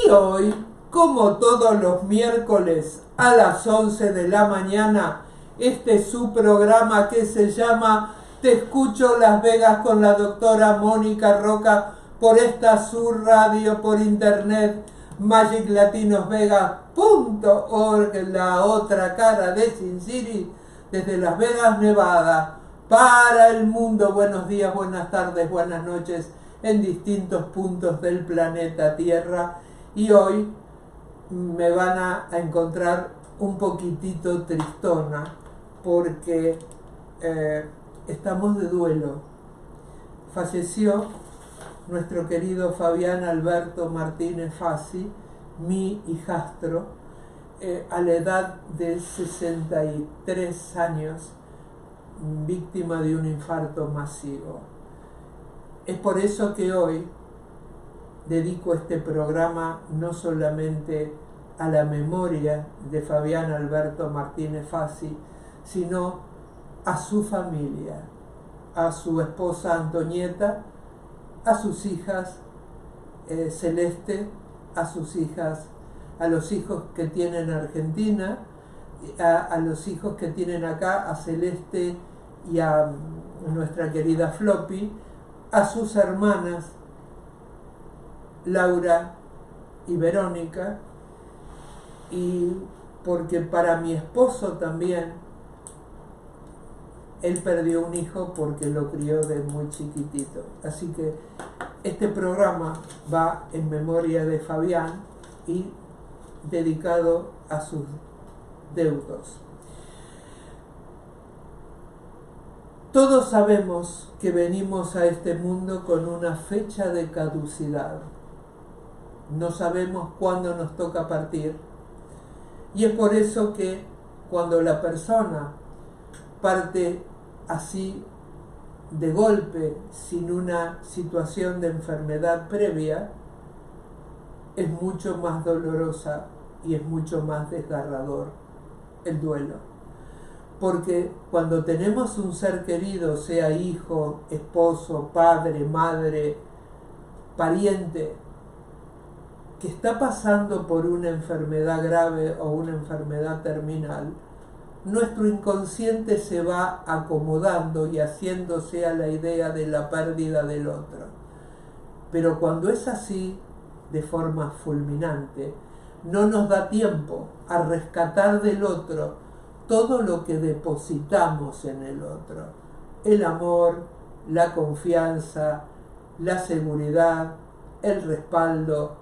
Y hoy, como todos los miércoles a las 11 de la mañana, este es su programa que se llama Te Escucho Las Vegas con la doctora Mónica Roca por esta su radio por internet, magiclatinosvegas.org, la otra cara de Sin City, desde Las Vegas, Nevada, para el mundo. Buenos días, buenas tardes, buenas noches en distintos puntos del planeta Tierra. Y hoy me van a encontrar un poquitito tristona porque estamos de duelo. Falleció nuestro querido Fabián Alberto Martínez Fassi, mi hijastro, a la edad de 63 años, víctima de un infarto masivo. Es por eso que hoy dedico este programa no solamente a la memoria de Fabián Alberto Martínez Fassi, sino a su familia, a su esposa Antonieta, a sus hijas Celeste, a sus hijas, a los hijos que tienen Argentina, a los hijos que tienen acá, a Celeste y a nuestra querida Floppy, a sus hermanas Laura y Verónica, y porque para mi esposo también, él perdió un hijo porque lo crió de muy chiquitito. Así que este programa va en memoria de Fabián y dedicado a sus deudos. Todos sabemos que venimos a este mundo con una fecha de caducidad. No sabemos cuándo nos toca partir. Y es por eso que cuando la persona parte así de golpe, sin una situación de enfermedad previa, es mucho más dolorosa y es mucho más desgarrador el duelo. Porque cuando tenemos un ser querido, sea hijo, esposo, padre, madre, pariente, que está pasando por una enfermedad grave o una enfermedad terminal, nuestro inconsciente se va acomodando y haciéndose a la idea de la pérdida del otro. Pero cuando es así, de forma fulminante, no nos da tiempo a rescatar del otro todo lo que depositamos en el otro: el amor, la confianza, la seguridad, el respaldo,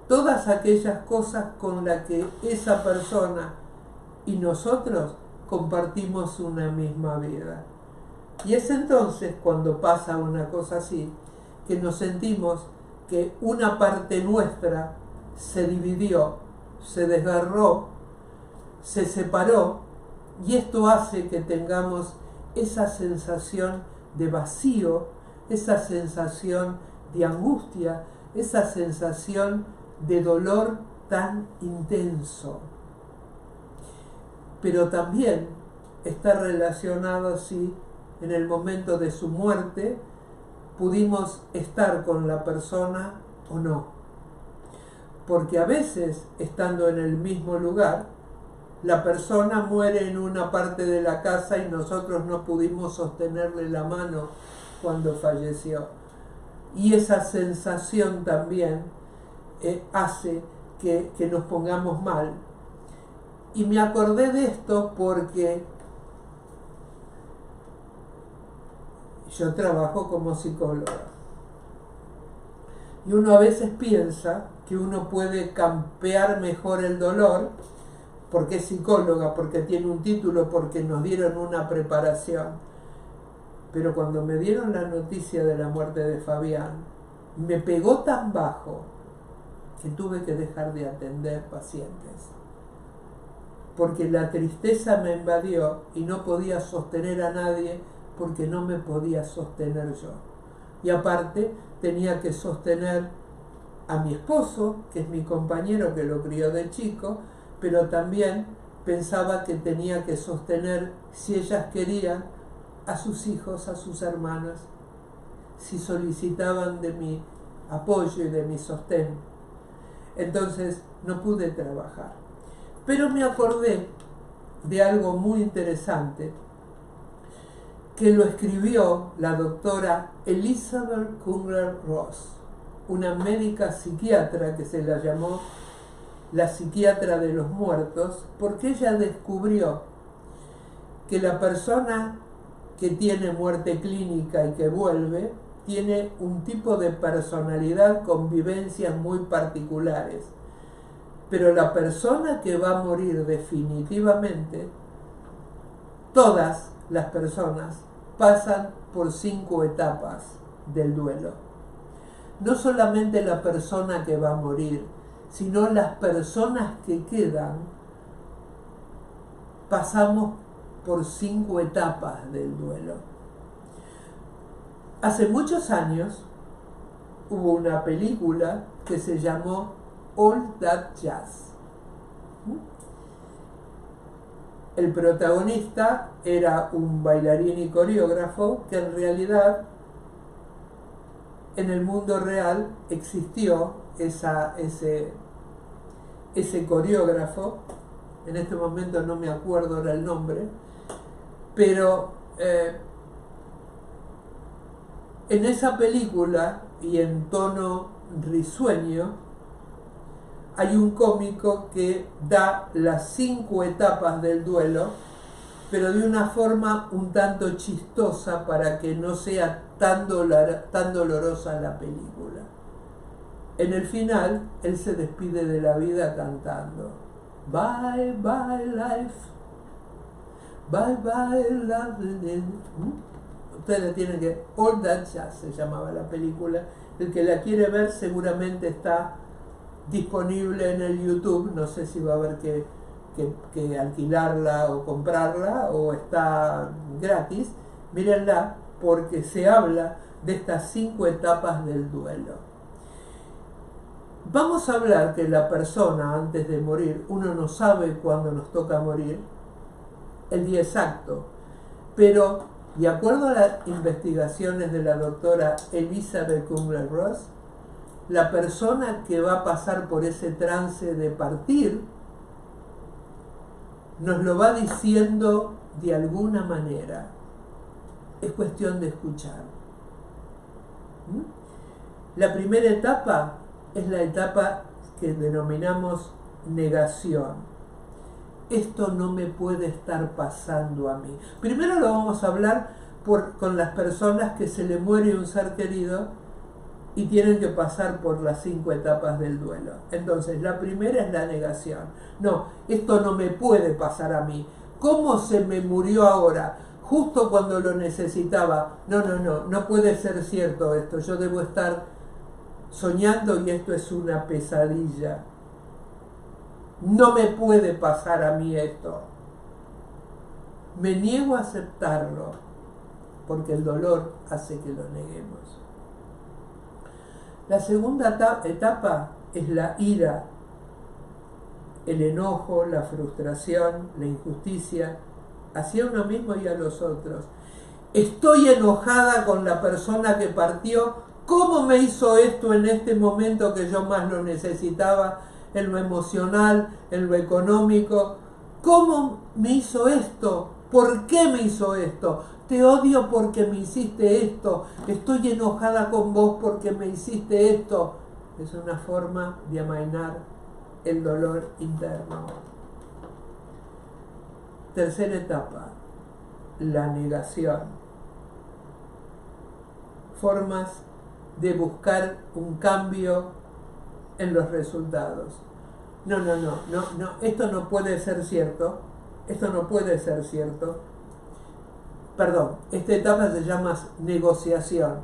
todas aquellas cosas con las que esa persona y nosotros compartimos una misma vida. Y es entonces cuando pasa una cosa así, que nos sentimos que una parte nuestra se dividió, se desgarró, se separó, y esto hace que tengamos esa sensación de vacío, esa sensación de angustia, esa sensación de dolor tan intenso. Pero también está relacionado si en el momento de su muerte pudimos estar con la persona o no. Porque a veces, estando en el mismo lugar, la persona muere en una parte de la casa y nosotros no pudimos sostenerle la mano cuando falleció. Y esa sensación también hace que nos pongamos mal. Y me acordé de esto porque yo trabajo como psicóloga. Y uno a veces piensa que uno puede campear mejor el dolor porque es psicóloga, porque tiene un título, porque nos dieron una preparación. Pero cuando me dieron la noticia de la muerte de Fabián, me pegó tan bajo que tuve que dejar de atender pacientes. Porque la tristeza me invadió y no podía sostener a nadie porque no me podía sostener yo. Y aparte tenía que sostener a mi esposo, que es mi compañero que lo crió de chico, pero también pensaba que tenía que sostener, si ellas querían, a sus hijos, a sus hermanas, si solicitaban de mi apoyo y de mi sostén. Entonces no pude trabajar. Pero me acordé de algo muy interesante que lo escribió la doctora Elizabeth Kubler-Ross, una médica psiquiatra que se la llamó la psiquiatra de los muertos, porque ella descubrió que la persona que tiene muerte clínica y que vuelve tiene un tipo de personalidad con vivencias muy particulares. Pero la persona que va a morir definitivamente, todas las personas pasan por 5 etapas del duelo. No solamente la persona que va a morir, sino las personas que quedan, pasamos por 5 etapas del duelo. Hace muchos años hubo una película que se llamó All That Jazz. El protagonista era un bailarín y coreógrafo que en realidad en el mundo real existió ese coreógrafo. En este momento no me acuerdo ahora el nombre, pero en esa película y en tono risueño hay un cómico que da las 5 etapas del duelo, pero de una forma un tanto chistosa para que no sea tan dolorosa la película. En el final, él se despide de la vida cantando Bye bye life, bye bye love. Ustedes tienen que... All That Jazz se llamaba la película. El que la quiere ver seguramente está disponible en el YouTube. No sé si va a haber que alquilarla o comprarla, o está gratis. Mírenla, porque se habla de estas 5 etapas del duelo. Vamos a hablar que la persona antes de morir, uno no sabe cuándo nos toca morir, el día exacto, pero de acuerdo a las investigaciones de la doctora Elizabeth Kubler-Ross, la persona que va a pasar por ese trance de partir nos lo va diciendo de alguna manera. Es cuestión de escuchar. La primera etapa es la etapa que denominamos negación. Esto no me puede estar pasando a mí. Primero lo vamos a hablar con las personas que se le muere un ser querido y tienen que pasar por las 5 etapas del duelo. Entonces, la primera es la negación. No, esto no me puede pasar a mí. ¿Cómo se me murió ahora? Justo cuando lo necesitaba. No puede ser cierto esto. Yo debo estar soñando y esto es una pesadilla. No me puede pasar a mí esto. Me niego a aceptarlo, porque el dolor hace que lo neguemos. La segunda etapa es la ira, el enojo, la frustración, la injusticia hacia uno mismo y a los otros. Estoy enojada con la persona que partió. ¿Cómo me hizo esto en este momento que yo más lo necesitaba? En lo emocional, en lo económico. ¿Cómo me hizo esto? ¿Por qué me hizo esto? Te odio porque me hiciste esto. Estoy enojada con vos porque me hiciste esto. Es una forma de amainar el dolor interno. Tercera etapa, la negación. Formas de buscar un cambio en los resultados. No, esto no puede ser cierto. Esto no puede ser cierto. Perdón, esta etapa se llama negociación.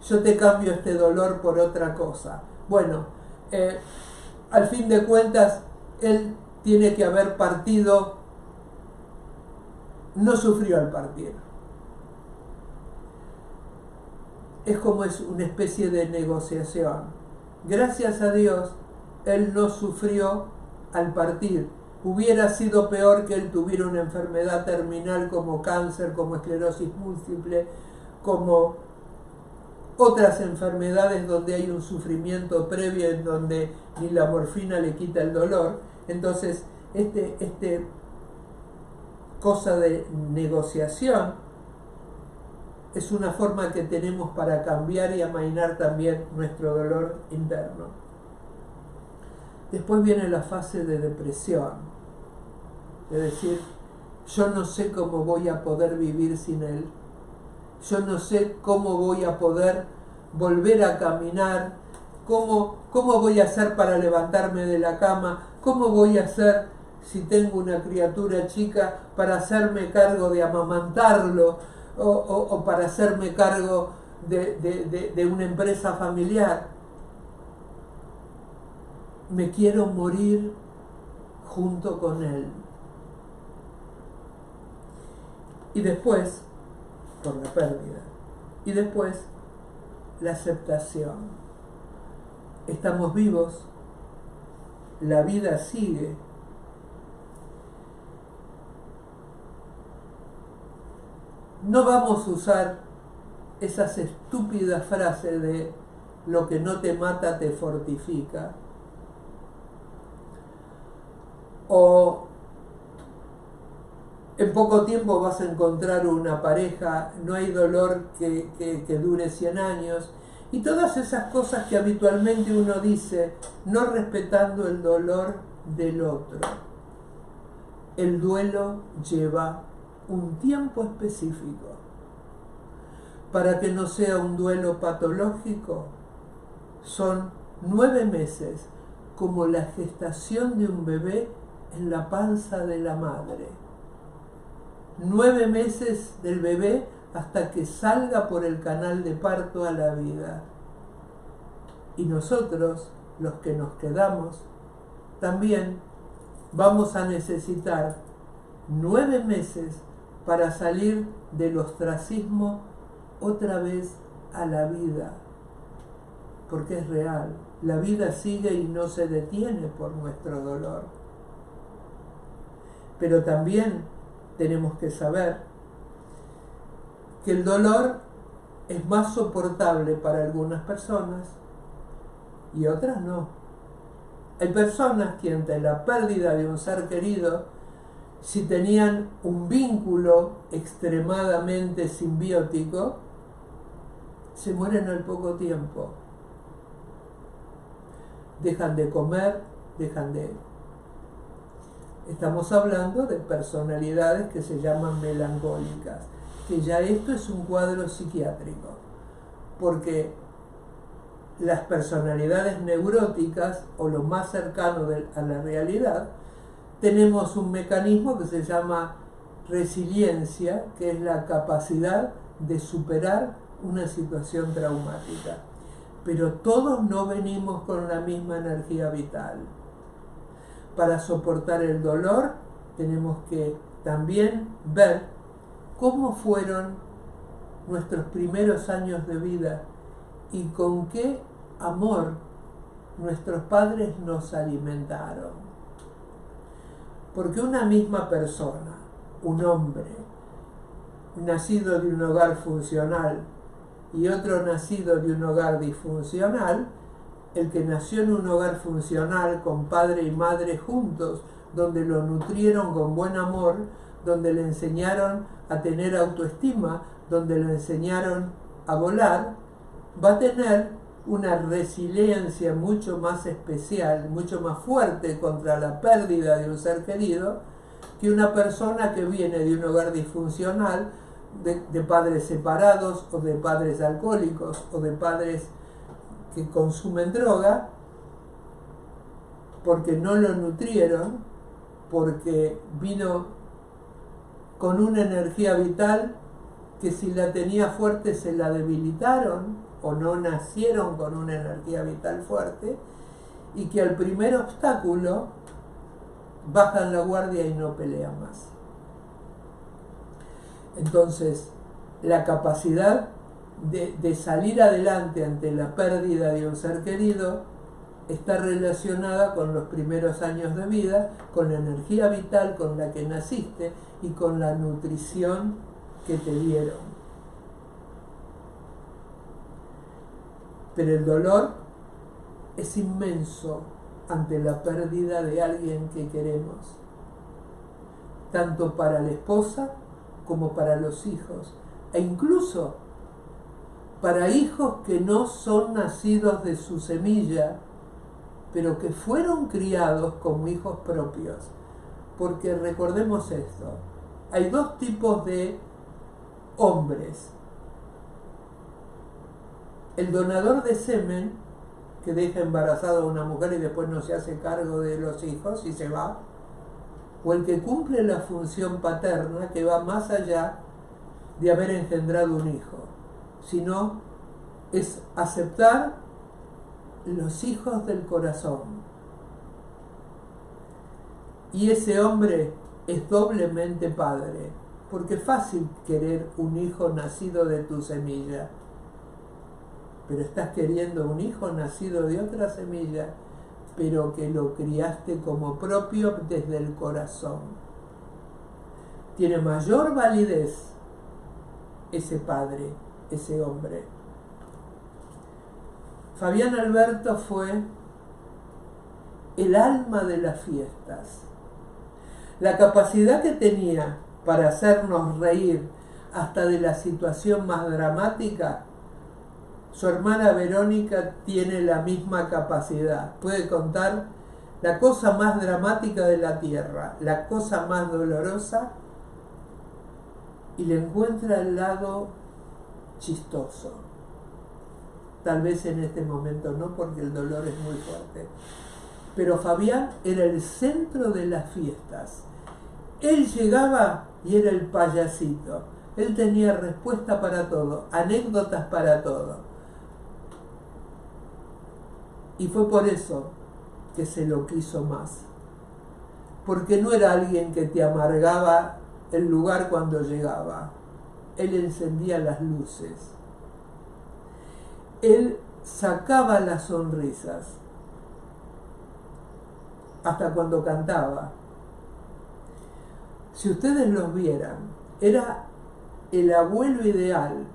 Yo te cambio este dolor por otra cosa. Bueno, al fin de cuentas, él tiene que haber partido, no sufrió al partir. Es como es una especie de negociación. Gracias a Dios, él no sufrió al partir. Hubiera sido peor que él tuviera una enfermedad terminal como cáncer, como esclerosis múltiple, como otras enfermedades donde hay un sufrimiento previo en donde ni la morfina le quita el dolor. Entonces, este cosa de negociación es una forma que tenemos para cambiar y amainar también nuestro dolor interno. Después viene la fase de depresión, es decir, yo no sé cómo voy a poder vivir sin él, yo no sé cómo voy a poder volver a caminar, cómo voy a hacer para levantarme de la cama, cómo voy a hacer si tengo una criatura chica para hacerme cargo de amamantarlo, o para hacerme cargo de una empresa familiar. Me quiero morir junto con él. Y después, por la pérdida, y después la aceptación. Estamos vivos, la vida sigue. No vamos a usar esas estúpidas frases de lo que no te mata te fortifica, o en poco tiempo vas a encontrar una pareja, no hay dolor que dure 100 años, y todas esas cosas que habitualmente uno dice, no respetando el dolor del otro. El duelo lleva un tiempo específico. Para que no sea un duelo patológico, son 9 meses, como la gestación de un bebé en la panza de la madre. 9 meses del bebé hasta que salga por el canal de parto a la vida. Y nosotros, los que nos quedamos, también vamos a necesitar 9 meses para salir del ostracismo otra vez a la vida, porque es real, la vida sigue y no se detiene por nuestro dolor. Pero también tenemos que saber que el dolor es más soportable para algunas personas y otras no. Hay personas que ante la pérdida de un ser querido, si tenían un vínculo extremadamente simbiótico, se mueren al poco tiempo. Dejan de comer, Estamos hablando de personalidades que se llaman melancólicas, que ya esto es un cuadro psiquiátrico, porque las personalidades neuróticas, o lo más cercano a la realidad, tenemos un mecanismo que se llama resiliencia, que es la capacidad de superar una situación traumática. Pero todos no venimos con la misma energía vital. Para soportar el dolor tenemos que también ver cómo fueron nuestros primeros años de vida y con qué amor nuestros padres nos alimentaron. Porque una misma persona, un hombre, nacido de un hogar funcional y otro nacido de un hogar disfuncional, el que nació en un hogar funcional con padre y madre juntos, donde lo nutrieron con buen amor, donde le enseñaron a tener autoestima, donde le enseñaron a volar, va a tener una resiliencia mucho más especial, mucho más fuerte contra la pérdida de un ser querido, que una persona que viene de un hogar disfuncional, de padres separados, o de padres alcohólicos, o de padres que consumen droga, porque no lo nutrieron, porque vino con una energía vital que si la tenía fuerte se la debilitaron, o no nacieron con una energía vital fuerte, y que al primer obstáculo bajan la guardia y no pelean más. Entonces, la capacidad de salir adelante ante la pérdida de un ser querido está relacionada con los primeros años de vida, con la energía vital con la que naciste y con la nutrición que te dieron. pero el dolor es inmenso ante la pérdida de alguien que queremos, tanto para la esposa como para los hijos, e incluso para hijos que no son nacidos de su semilla, pero que fueron criados como hijos propios. Porque recordemos esto, hay dos tipos de hombres: el donador de semen, que deja embarazada a una mujer y después no se hace cargo de los hijos y se va, o el que cumple la función paterna, que va más allá de haber engendrado un hijo, sino es aceptar los hijos del corazón. Y ese hombre es doblemente padre, porque es fácil querer un hijo nacido de tu semilla, pero estás queriendo un hijo nacido de otra semilla, pero que lo criaste como propio desde el corazón. Tiene mayor validez ese padre, ese hombre. Fabián Alberto fue el alma de las fiestas. La capacidad que tenía para hacernos reír hasta de la situación más dramática, su hermana Verónica tiene la misma capacidad. Puede contar la cosa más dramática de la tierra, la cosa más dolorosa, y le encuentra el lado chistoso. Tal vez en este momento no, porque el dolor es muy fuerte. Pero Fabián era el centro de las fiestas. Él llegaba y era el payasito. Él tenía respuesta para todo, anécdotas para todo. Y fue por eso que se lo quiso más. Porque no era alguien que te amargaba el lugar cuando llegaba. Él encendía las luces. Él sacaba las sonrisas. Hasta cuando cantaba. Si ustedes los vieran, era el abuelo ideal,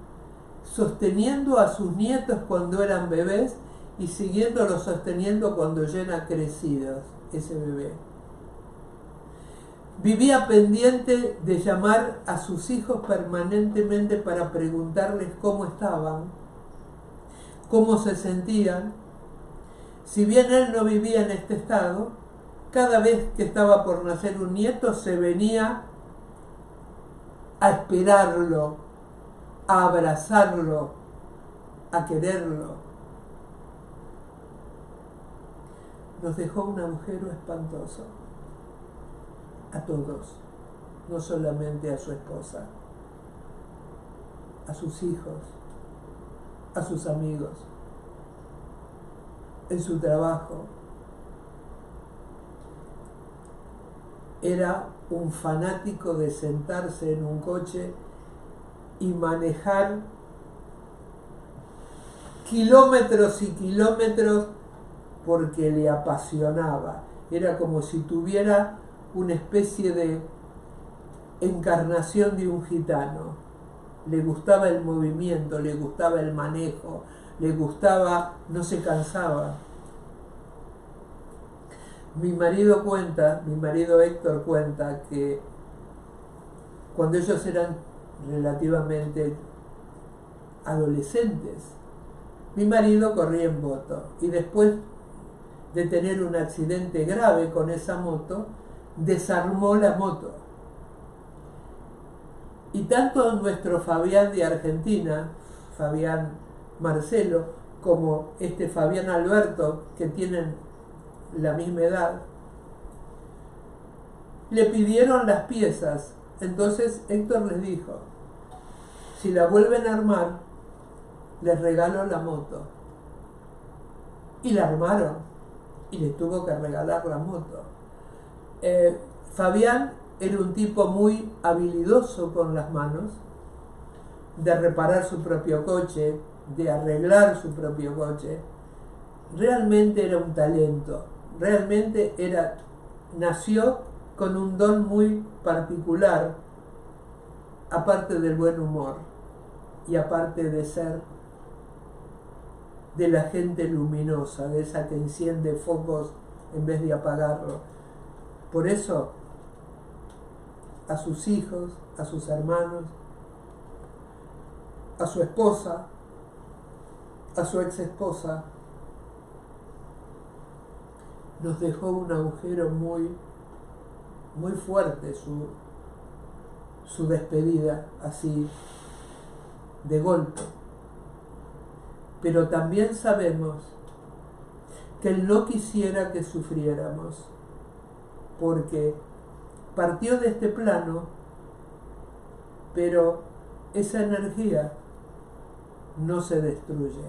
sosteniendo a sus nietos cuando eran bebés y siguiéndolos sosteniendo cuando ya eran crecidos, ese bebé. Vivía pendiente de llamar a sus hijos permanentemente para preguntarles cómo estaban, cómo se sentían. Si bien él no vivía en este estado, cada vez que estaba por nacer un nieto se venía a esperarlo, a abrazarlo, a quererlo. Nos dejó un agujero espantoso a todos, no solamente a su esposa, a sus hijos, a sus amigos, en su trabajo. Era un fanático de sentarse en un coche y manejar kilómetros y kilómetros porque le apasionaba. Era como si tuviera una especie de encarnación de un gitano. Le gustaba el movimiento, le gustaba el manejo, le gustaba, no se cansaba. Mi marido Héctor cuenta que cuando ellos eran relativamente adolescentes, mi marido corría en moto y después de tener un accidente grave con esa moto, desarmó la moto. Y tanto nuestro Fabián de Argentina, Fabián Marcelo, como este Fabián Alberto, que tienen la misma edad, le pidieron las piezas. Entonces Héctor les dijo: si la vuelven a armar, les regalo la moto. Y la armaron y les tuvo que regalar la moto. Fabián era un tipo muy habilidoso con las manos, de reparar su propio coche, de arreglar su propio coche. Realmente era un talento, realmente nació con un don muy particular, aparte del buen humor y aparte de ser de la gente luminosa, de esa que enciende focos en vez de apagarlo. Por eso, a sus hijos, a sus hermanos, a su esposa, a su ex esposa, nos dejó un agujero muy fuerte su despedida, así de golpe. Pero también sabemos que Él no quisiera que sufriéramos, porque partió de este plano, pero esa energía no se destruye.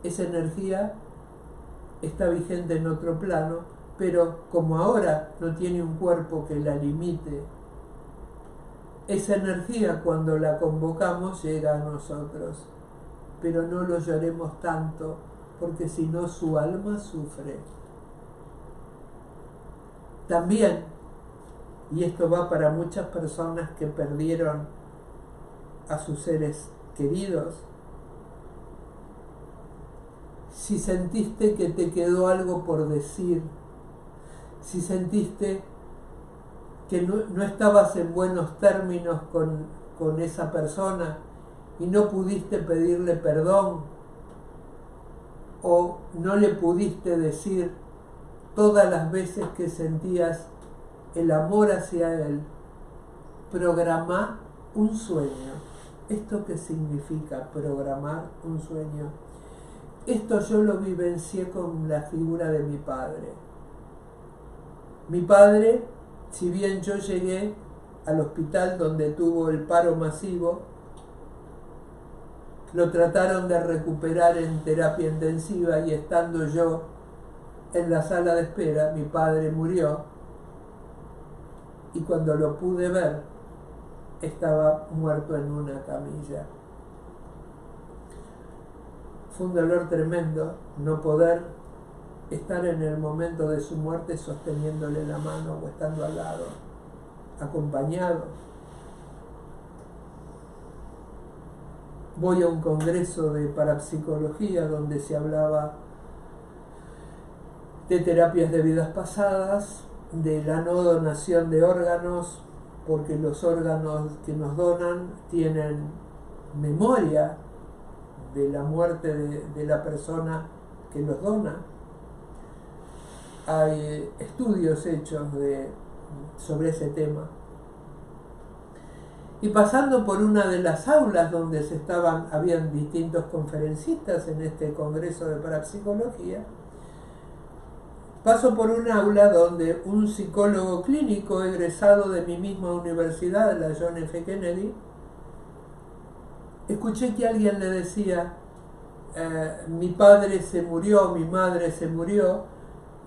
Esa energía está vigente en otro plano, pero como ahora no tiene un cuerpo que la limite, esa energía cuando la convocamos llega a nosotros. Pero no lo lloremos tanto, porque si no su alma sufre. También, y esto va para muchas personas que perdieron a sus seres queridos, si sentiste que te quedó algo por decir, si sentiste que no estabas en buenos términos con esa persona y no pudiste pedirle perdón, o no le pudiste decir todas las veces que sentías el amor hacia él, programá un sueño. ¿Esto qué significa programar un sueño? Esto yo lo vivencié con la figura de mi padre. Mi padre, si bien yo llegué al hospital donde tuvo el paro masivo, lo trataron de recuperar en terapia intensiva y estando yo en la sala de espera, mi padre murió y cuando lo pude ver estaba muerto en una camilla. Fue un dolor tremendo no poder estar en el momento de su muerte sosteniéndole la mano o estando al lado, acompañado. Voy a un congreso de parapsicología donde se hablaba de terapias de vidas pasadas, de la no donación de órganos, porque los órganos que nos donan tienen memoria de la muerte de la persona que los dona. Hay estudios hechos sobre ese tema. Y pasando por una de las aulas donde habían distintos conferencistas en este congreso de parapsicología, paso por un aula donde un psicólogo clínico egresado de mi misma universidad, la John F. Kennedy, escuché que alguien le decía, mi padre se murió, mi madre se murió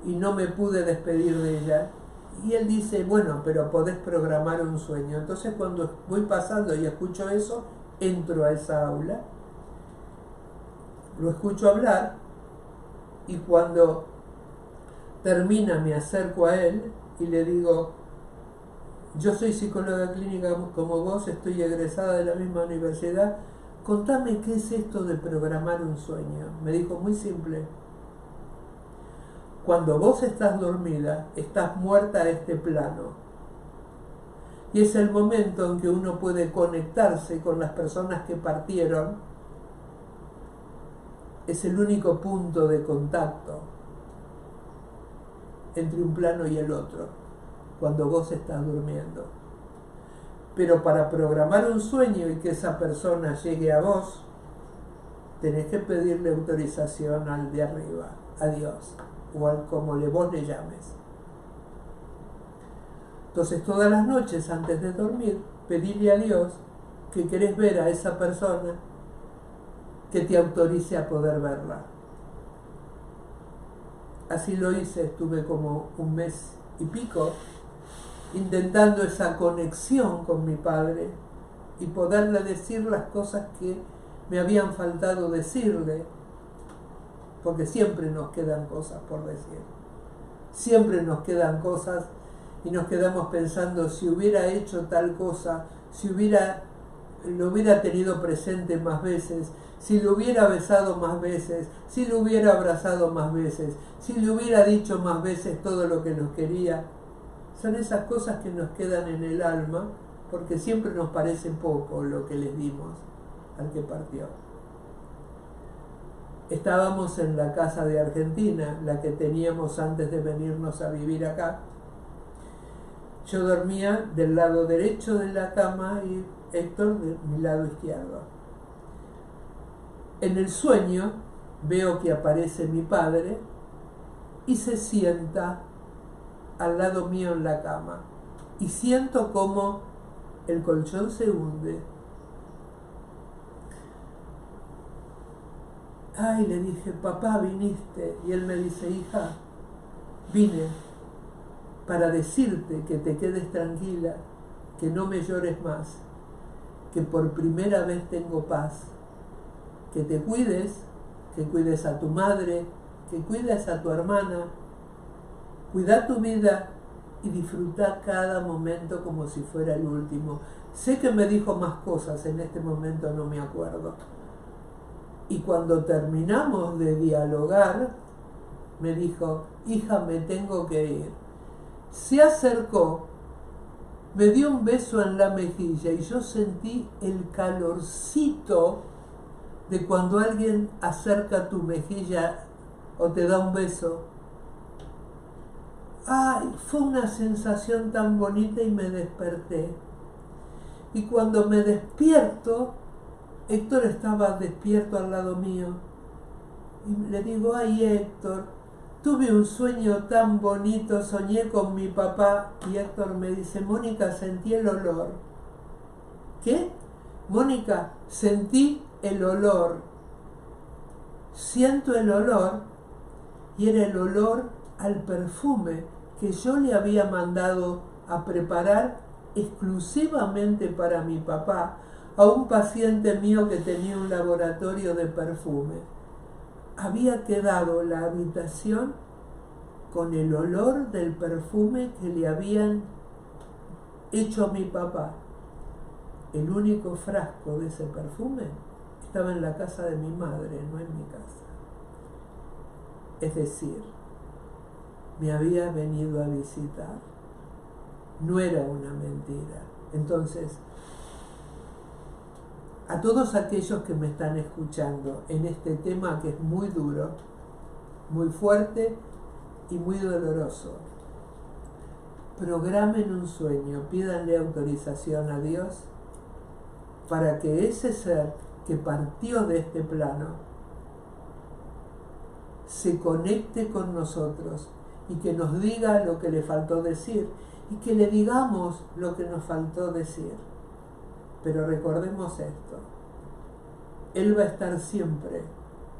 y no me pude despedir de ella. Y él dice, bueno, pero podés programar un sueño. Entonces cuando voy pasando y escucho eso, entro a esa aula, lo escucho hablar y cuando termina me acerco a él y le digo, yo soy psicóloga clínica como vos, estoy egresada de la misma universidad, contame qué es esto de programar un sueño. Me dijo, muy simple. Cuando vos estás dormida, estás muerta a este plano. Y es el momento en que uno puede conectarse con las personas que partieron. Es el único punto de contacto entre un plano y el otro, cuando vos estás durmiendo. Pero para programar un sueño y que esa persona llegue a vos, tenés que pedirle autorización al de arriba, a Dios, o al como vos le llames. Entonces todas las noches antes de dormir, pedirle a Dios que querés ver a esa persona, que te autorice a poder verla. Así lo hice, estuve como un mes y pico intentando esa conexión con mi padre y poderle decir las cosas que me habían faltado decirle, porque siempre nos quedan cosas por decir, siempre nos quedan cosas y nos quedamos pensando si hubiera hecho tal cosa, si hubiera lo hubiera tenido presente más veces, si lo hubiera besado más veces, si lo hubiera abrazado más veces, si le hubiera dicho más veces todo lo que nos quería. Son esas cosas que nos quedan en el alma, porque siempre nos parece poco lo que les dimos al que partió. Estábamos en la casa de Argentina, la que teníamos antes de venirnos a vivir acá. Yo dormía del lado derecho de la cama y Héctor de mi lado izquierdo. En el sueño veo que aparece mi padre y se sienta al lado mío en la cama. Y siento como el colchón se hunde. Ay, le dije, papá, viniste. Y él me dice, hija, vine para decirte que te quedes tranquila, que no me llores más, que por primera vez tengo paz, que te cuides, que cuides a tu madre, que cuides a tu hermana, cuida tu vida y disfruta cada momento como si fuera el último. Sé que me dijo más cosas, en este momento no me acuerdo. Y cuando terminamos de dialogar, me dijo, hija, me tengo que ir. Se acercó, me dio un beso en la mejilla y yo sentí el calorcito de cuando alguien acerca tu mejilla o te da un beso. Ay, fue una sensación tan bonita y me desperté. Y cuando me despierto, Héctor estaba despierto al lado mío. Y le digo, ay Héctor, tuve un sueño tan bonito, soñé con mi papá. Y Héctor me dice, Mónica, sentí el olor. ¿Qué? Mónica, sentí el olor. Siento el olor y era el olor al perfume que yo le había mandado a preparar exclusivamente para mi papá, a un paciente mío que tenía un laboratorio de perfume. Había quedado la habitación con el olor del perfume que le habían hecho a mi papá. El único frasco de ese perfume estaba en la casa de mi madre, no en mi casa. Es decir, me había venido a visitar. No era una mentira. Entonces, a todos aquellos que me están escuchando en este tema que es muy duro, muy fuerte y muy doloroso, programen un sueño, pídanle autorización a Dios para que ese ser que partió de este plano se conecte con nosotros y que nos diga lo que le faltó decir y que le digamos lo que nos faltó decir. Pero recordemos esto, Él va a estar siempre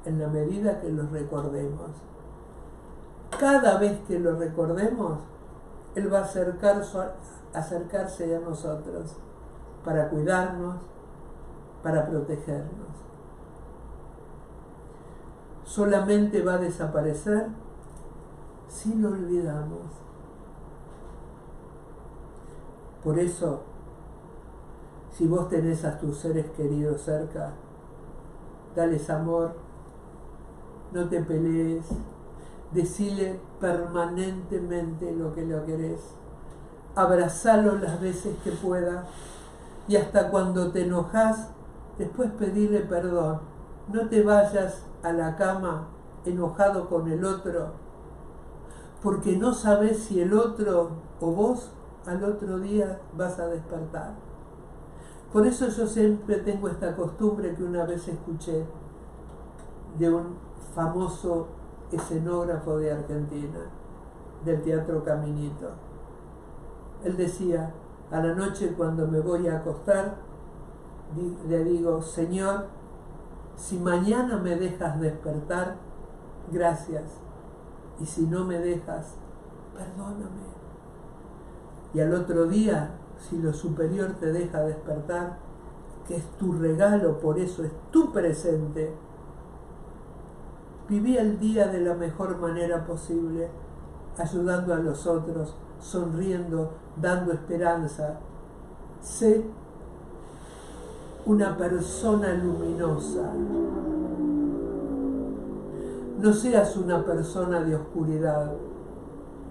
en la medida que lo recordemos. Cada vez que lo recordemos, Él va a acercarse a nosotros para cuidarnos, para protegernos. Solamente va a desaparecer si lo olvidamos. Por eso, si vos tenés a tus seres queridos cerca, dales amor, no te pelees, decile permanentemente lo que lo querés, abrazalo las veces que pueda y hasta cuando te enojas, después pedirle perdón. No te vayas a la cama enojado con el otro, porque no sabes si el otro o vos al otro día vas a despertar. Por eso yo siempre tengo esta costumbre que una vez escuché de un famoso escenógrafo de Argentina, del Teatro Caminito. Él decía, a la noche cuando me voy a acostar, le digo, Señor, si mañana me dejas despertar, gracias. Y si no me dejas, perdóname. Y al otro día, si lo superior te deja despertar, que es tu regalo, por eso es tu presente, viví el día de la mejor manera posible, ayudando a los otros, sonriendo, dando esperanza. Sé una persona luminosa. No seas una persona de oscuridad.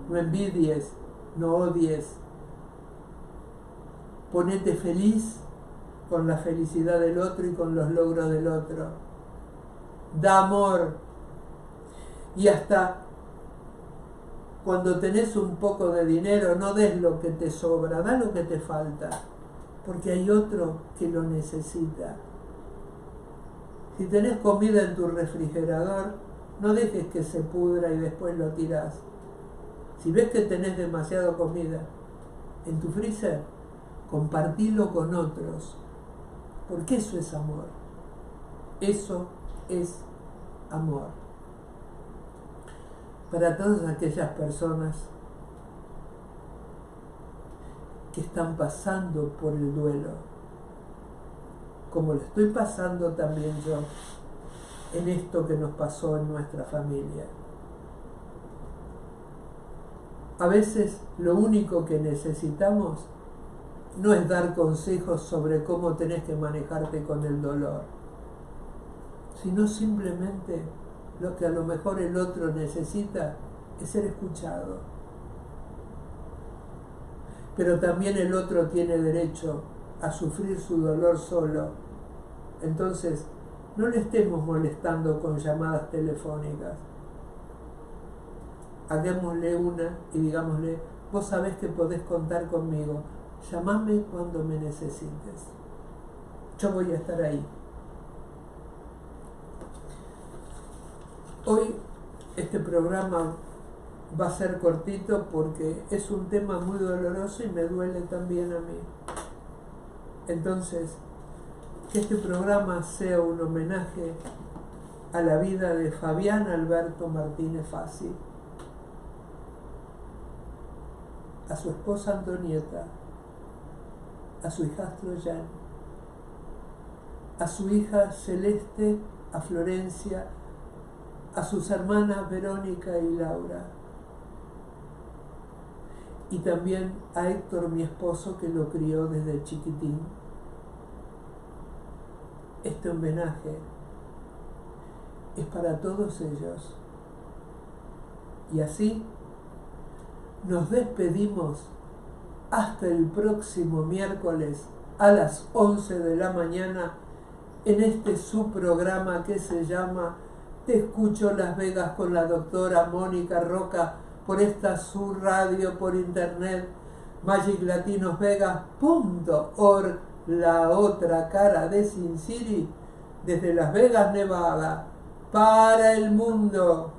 No envidies, no odies. Ponete feliz con la felicidad del otro y con los logros del otro. Da amor. Y hasta cuando tenés un poco de dinero, no des lo que te sobra, da lo que te falta, porque hay otro que lo necesita. Si tenés comida en tu refrigerador, no dejes que se pudra y después lo tirás. Si ves que tenés demasiada comida en tu freezer, compartilo con otros, porque eso es amor. Eso es amor. Para todas aquellas personas que están pasando por el duelo, como lo estoy pasando también yo en esto que nos pasó en nuestra familia. A veces lo único que necesitamos no es dar consejos sobre cómo tenés que manejarte con el dolor, sino simplemente lo que a lo mejor el otro necesita es ser escuchado. Pero también el otro tiene derecho a sufrir su dolor solo. Entonces, no le estemos molestando con llamadas telefónicas. Hagámosle una y digámosle: vos sabés que podés contar conmigo, llamame cuando me necesites, yo voy a estar ahí. Hoy este programa va a ser cortito porque es un tema muy doloroso y me duele también a mí. Entonces, que este programa sea un homenaje a la vida de Fabián Alberto Martínez Fassi, a su esposa Antonieta, a su hijastro Jan, a su hija Celeste, a Florencia, a sus hermanas Verónica y Laura, y también a Héctor, mi esposo, que lo crió desde chiquitín. Este homenaje es para todos ellos. Y así nos despedimos hasta el próximo miércoles a las 11 de la mañana en este su programa que se llama Te Escucho Las Vegas con la doctora Mónica Roca, por esta su radio por internet, magiclatinosvegas.org, la otra cara de Sin City, desde Las Vegas, Nevada, para el mundo.